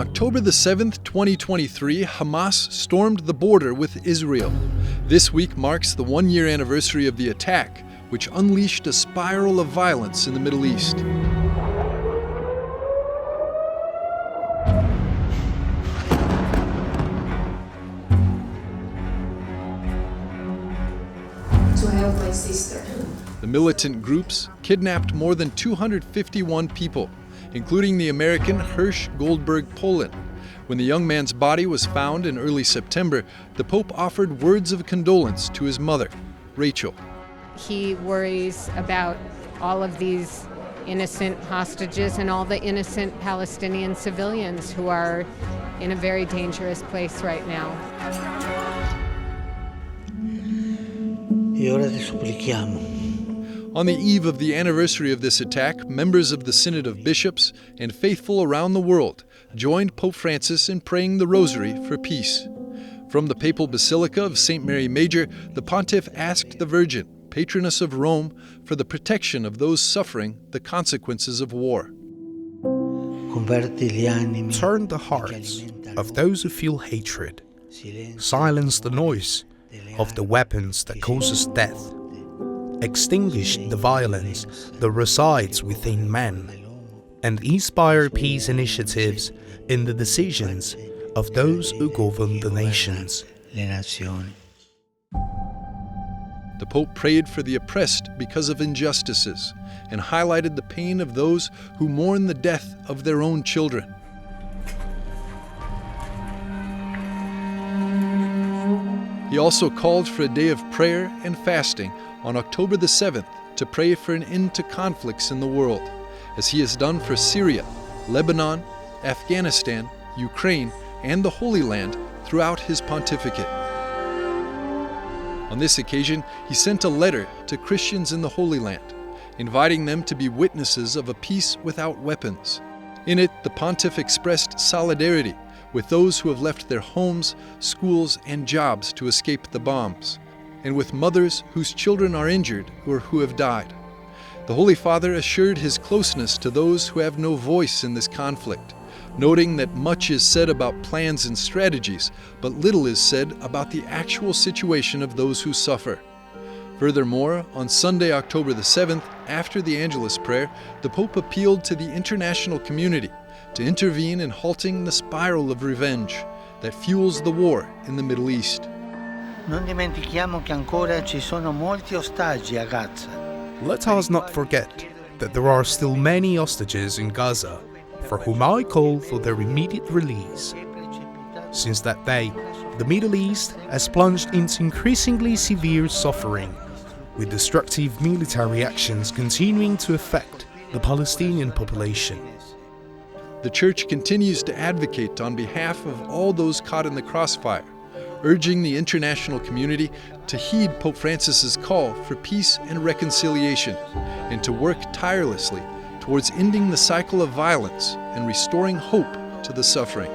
October the 7th, 2023, Hamas stormed the border with Israel. This week marks the one-year anniversary of the attack, which unleashed a spiral of violence in the Middle East. To help my sister. The militant groups kidnapped more than 251 people, including the American Hirsch Goldberg Poland. When the young man's body was found in early September, the Pope offered words of condolence to his mother, Rachel. He worries about all of these innocent hostages and all the innocent Palestinian civilians who are in a very dangerous place right now. E ora ti supplichiamo. On the eve of the anniversary of this attack, members of the Synod of Bishops and faithful around the world joined Pope Francis in praying the Rosary for peace. From the papal Basilica of St. Mary Major, the pontiff asked the Virgin, patroness of Rome, for the protection of those suffering the consequences of war. Turn the hearts of those who feel hatred. Silence the noise of the weapons that causes death. Extinguish the violence that resides within men, and inspire peace initiatives in the decisions of those who govern the nations. The Pope prayed for the oppressed because of injustices and highlighted the pain of those who mourn the death of their own children. He also called for a day of prayer and fasting on October the 7th to pray for an end to conflicts in the world, as he has done for Syria, Lebanon, Afghanistan, Ukraine, and the Holy Land throughout his pontificate. On this occasion, he sent a letter to Christians in the Holy Land, inviting them to be witnesses of a peace without weapons. In it, the pontiff expressed solidarity with those who have left their homes, schools, and jobs to escape the bombs, and with mothers whose children are injured or who have died. The Holy Father assured his closeness to those who have no voice in this conflict, noting that much is said about plans and strategies, but little is said about the actual situation of those who suffer. Furthermore, on Sunday, October the 7th, after the Angelus prayer, the Pope appealed to the international community to intervene in halting the spiral of revenge that fuels the war in the Middle East. Non dimentichiamo che ancora ci sono molti ostaggi a Gaza. Let us not forget that there are still many hostages in Gaza, for whom I call for their immediate release. Since that day, the Middle East has plunged into increasingly severe suffering, with destructive military actions continuing to affect the Palestinian population. The Church continues to advocate on behalf of all those caught in the crossfire, urging the international community to heed Pope Francis's call for peace and reconciliation, and to work tirelessly towards ending the cycle of violence and restoring hope to the suffering.